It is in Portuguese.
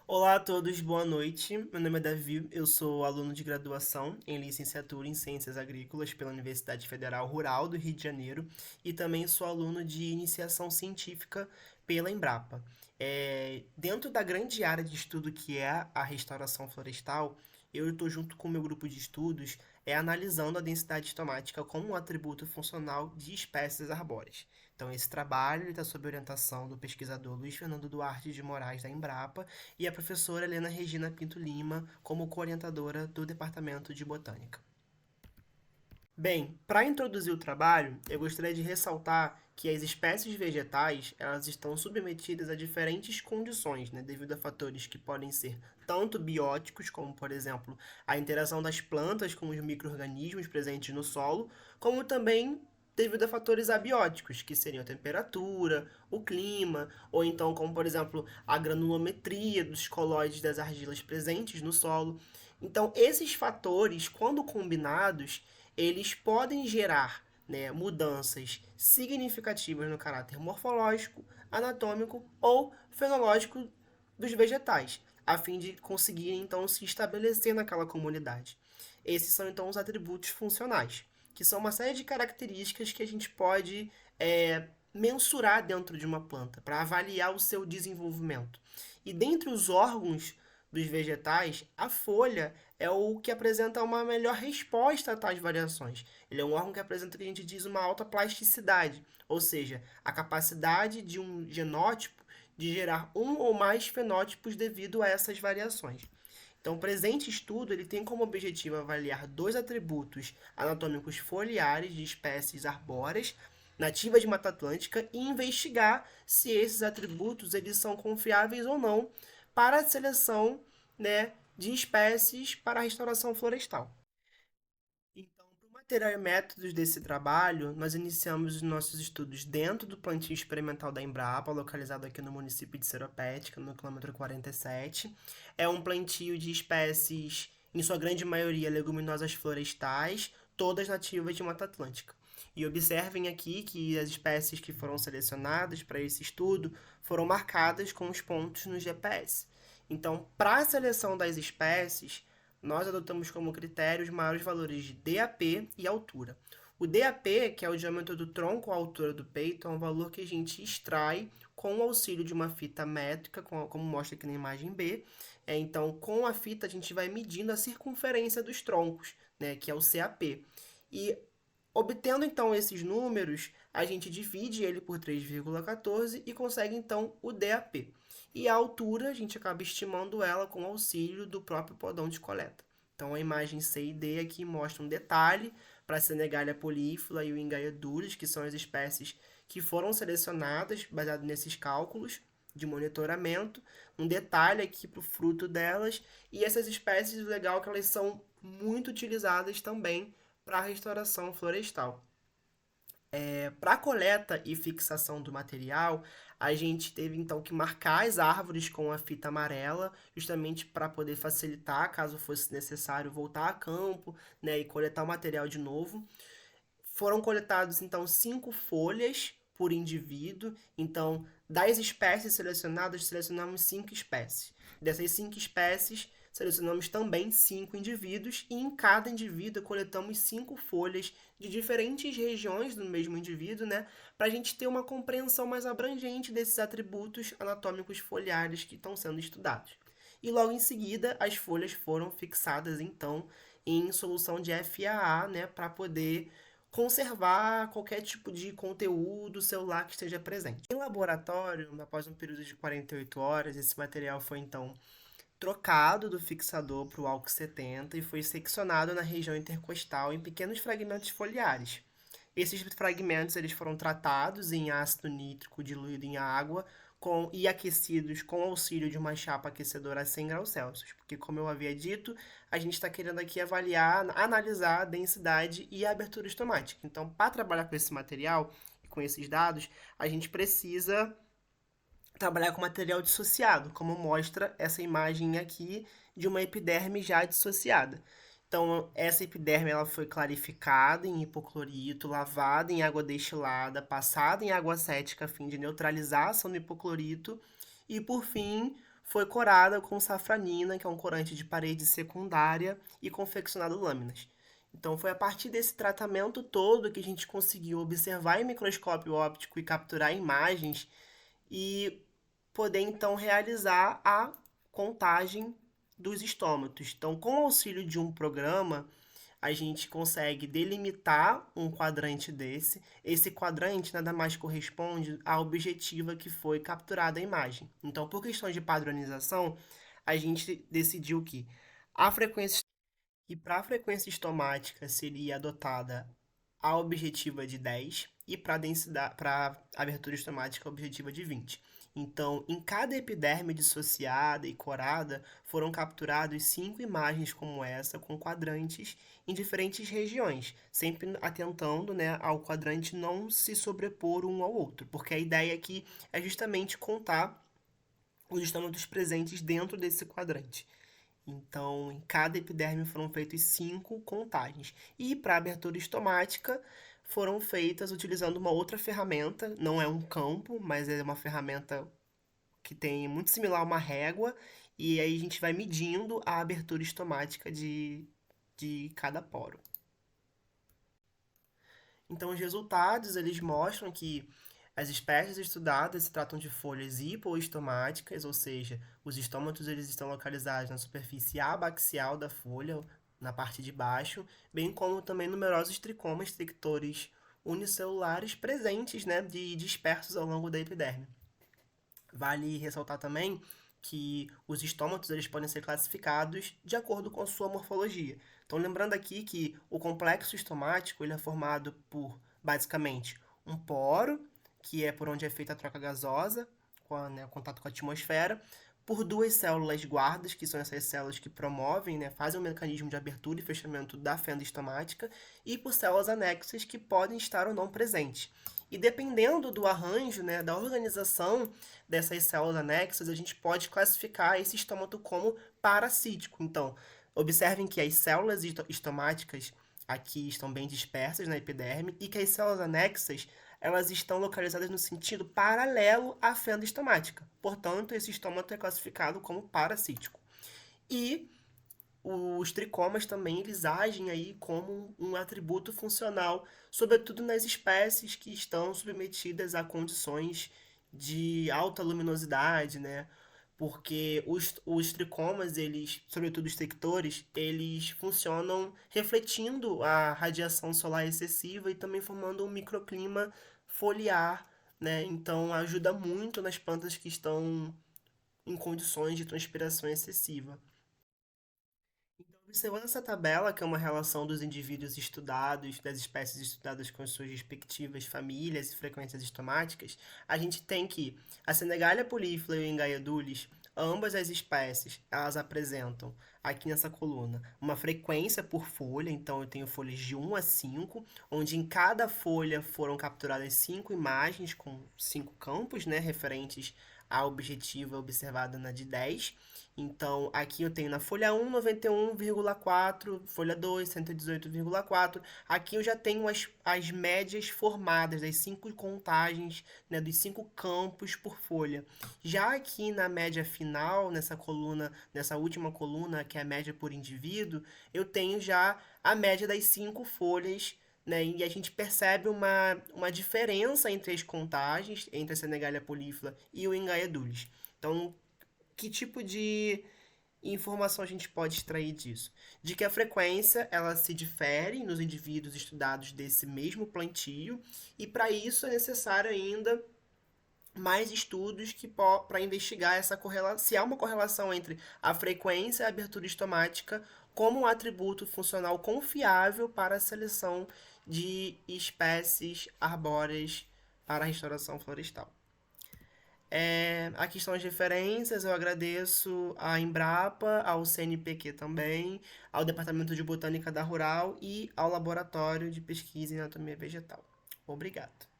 Olá a todos, boa noite. Meu nome é Davi, eu sou aluno de graduação em licenciatura em Ciências Agrícolas pela Universidade Federal Rural do Rio de Janeiro e também sou aluno de iniciação científica pela Embrapa. Dentro da grande área de estudo que é a restauração florestal, eu estou junto com o meu grupo de estudos analisando a densidade estomática como um atributo funcional de espécies arbóreas. Então, esse trabalho está sob orientação do pesquisador Luiz Fernando Duarte de Moraes, da Embrapa, e a professora Helena Regina Pinto Lima como co-orientadora do Departamento de Botânica. Bem, para introduzir o trabalho, eu gostaria de ressaltar que as espécies vegetais elas estão submetidas a diferentes condições, né, devido a fatores que podem ser tanto bióticos, como por exemplo a interação das plantas com os micro-organismos presentes no solo, como também devido a fatores abióticos, que seriam a temperatura, o clima, ou então como por exemplo a granulometria dos colóides das argilas presentes no solo. Então, esses fatores, quando combinados, eles podem gerar, né, mudanças significativas no caráter morfológico, anatômico ou fenológico dos vegetais, a fim de conseguir então se estabelecer naquela comunidade. Esses são então os atributos funcionais, que são uma série de características que a gente pode mensurar dentro de uma planta para avaliar o seu desenvolvimento. E dentre os órgãos dos vegetais, a folha é o que apresenta uma melhor resposta a tais variações. Ele é um órgão que apresenta o que a gente diz uma alta plasticidade, ou seja, a capacidade de um genótipo de gerar um ou mais fenótipos devido a essas variações. Então, o presente estudo ele tem como objetivo avaliar dois atributos anatômicos foliares de espécies arbóreas nativas de Mata Atlântica e investigar se esses atributos eles são confiáveis ou não para a seleção, né, de espécies para a restauração florestal. Então, para o material e métodos desse trabalho, nós iniciamos os nossos estudos dentro do plantio experimental da Embrapa, localizado aqui no município de Seropédica, no quilômetro 47. É um plantio de espécies, em sua grande maioria, leguminosas florestais, todas nativas de Mata Atlântica. E observem aqui que as espécies que foram selecionadas para esse estudo foram marcadas com os pontos no GPS. Então, para a seleção das espécies, nós adotamos como critério os maiores valores de DAP e altura. O DAP, que é o diâmetro do tronco à altura do peito, é um valor que a gente extrai com o auxílio de uma fita métrica, como mostra aqui na imagem B. Então, com a fita, a gente vai medindo a circunferência dos troncos, né, que é o CAP. E obtendo então esses números, a gente divide ele por 3,14 e consegue então o DAP. E a altura, a gente acaba estimando ela com o auxílio do próprio podão de coleta. Então a imagem C e D aqui mostra um detalhe para a Senegalia polífila e o Ingaedulis, que são as espécies que foram selecionadas baseado nesses cálculos de monitoramento, um detalhe aqui para o fruto delas, e essas espécies, o legal é que elas são muito utilizadas também para a restauração florestal. Para a coleta e fixação do material, a gente teve então que marcar as árvores com a fita amarela, justamente para poder facilitar, caso fosse necessário, voltar a campo, né, e coletar o material de novo. Foram coletados então 5 folhas por indivíduo. Então, das espécies selecionadas, selecionamos 5 espécies. Dessas 5 espécies, selecionamos também 5 indivíduos e em cada indivíduo coletamos 5 folhas de diferentes regiões do mesmo indivíduo, né, para a gente ter uma compreensão mais abrangente desses atributos anatômicos foliares que estão sendo estudados. E logo em seguida, as folhas foram fixadas então em solução de FAA, né, para poder conservar qualquer tipo de conteúdo celular que esteja presente. Em laboratório, após um período de 48 horas, esse material foi então trocado do fixador para o álcool 70 e foi seccionado na região intercostal em pequenos fragmentos foliares. Esses fragmentos eles foram tratados em ácido nítrico diluído em água e aquecidos com auxílio de uma chapa aquecedora a 100 graus Celsius, porque, como eu havia dito, a gente está querendo aqui avaliar, analisar a densidade e a abertura estomática. Então, para trabalhar com esse material e com esses dados, a gente precisa trabalhar com material dissociado, como mostra essa imagem aqui de uma epiderme já dissociada. Então, essa epiderme ela foi clarificada em hipoclorito, lavada em água destilada, passada em água acética a fim de neutralizar a ação do hipoclorito e, por fim, foi corada com safranina, que é um corante de parede secundária, e confeccionado lâminas. Então, foi a partir desse tratamento todo que a gente conseguiu observar em microscópio óptico e capturar imagens e poder então realizar a contagem dos estômatos. Então, com o auxílio de um programa, a gente consegue delimitar um quadrante desse. Esse quadrante nada mais corresponde à objetiva que foi capturada a imagem. Então, por questões de padronização, a gente decidiu que a frequência e para a frequência estomática seria adotada a objetiva de 10 e para densidade, para abertura estomática a objetiva de 20. Então, em cada epiderme dissociada e corada, foram capturadas 5 imagens como essa, com quadrantes em diferentes regiões, sempre atentando, né, ao quadrante não se sobrepor um ao outro, porque a ideia aqui é justamente contar os estômatos presentes dentro desse quadrante. Então, em cada epiderme foram feitas 5 contagens. E para a abertura estomática, foram feitas utilizando uma outra ferramenta, não é um campo, mas é uma ferramenta que tem muito similar a uma régua, e aí a gente vai medindo a abertura estomática de cada poro. Então, os resultados eles mostram que as espécies estudadas se tratam de folhas hipoestomáticas, ou seja, os estômatos eles estão localizados na superfície abaxial da folha, na parte de baixo, bem como também numerosos tricomas trictores unicelulares presentes, né, dispersos ao longo da epiderme. Vale ressaltar também que os estômatos eles podem ser classificados de acordo com a sua morfologia. Então, lembrando aqui que o complexo estomático ele é formado por, basicamente, um poro, que é por onde é feita a troca gasosa, o contato com a atmosfera, por duas células guardas, que são essas células que promovem, né, fazem o mecanismo de abertura e fechamento da fenda estomática, e por células anexas que podem estar ou não presentes. E dependendo do arranjo, né, da organização dessas células anexas, a gente pode classificar esse estômato como parasítico. Então, observem que as células estomáticas aqui estão bem dispersas na epiderme e que as células anexas elas estão localizadas no sentido paralelo à fenda estomática. Portanto, esse estômato é classificado como parasítico. E os tricomas também eles agem aí como um atributo funcional, sobretudo nas espécies que estão submetidas a condições de alta luminosidade, né? Porque os tricomas, eles, sobretudo os trictores, eles funcionam refletindo a radiação solar excessiva e também formando um microclima foliar, né? Então ajuda muito nas plantas que estão em condições de transpiração excessiva. Então, observando essa tabela, que é uma relação dos indivíduos estudados, das espécies estudadas com suas respectivas famílias e frequências estomáticas, a gente tem que a Senegalia polífila e o Engaeodulis, ambas as espécies, elas apresentam, aqui nessa coluna, uma frequência por folha, então eu tenho folhas de 1 a 5, onde em cada folha foram capturadas 5 imagens com 5 campos, né, referentes à objetiva observada na de 10. Então, aqui eu tenho na folha 1, 91,4, folha 2, 118,4. Aqui eu já tenho as médias formadas das 5 contagens, né, dos 5 campos por folha. Já aqui na média final, nessa coluna, nessa última coluna, que é a média por indivíduo, eu tenho já a média das 5 folhas, né, e a gente percebe uma diferença entre as contagens, entre a Senegalia polífila e o Engaeodulis. Então, que tipo de informação a gente pode extrair disso? De que a frequência ela se difere nos indivíduos estudados desse mesmo plantio, e para isso é necessário ainda mais estudos que para investigar essa correlação, se há uma correlação entre a frequência e a abertura estomática como um atributo funcional confiável para a seleção de espécies arbóreas para a restauração florestal. Aqui estão as referências, eu agradeço à Embrapa, ao CNPq também, ao Departamento de Botânica da Rural e ao Laboratório de Pesquisa em Anatomia Vegetal. Obrigado.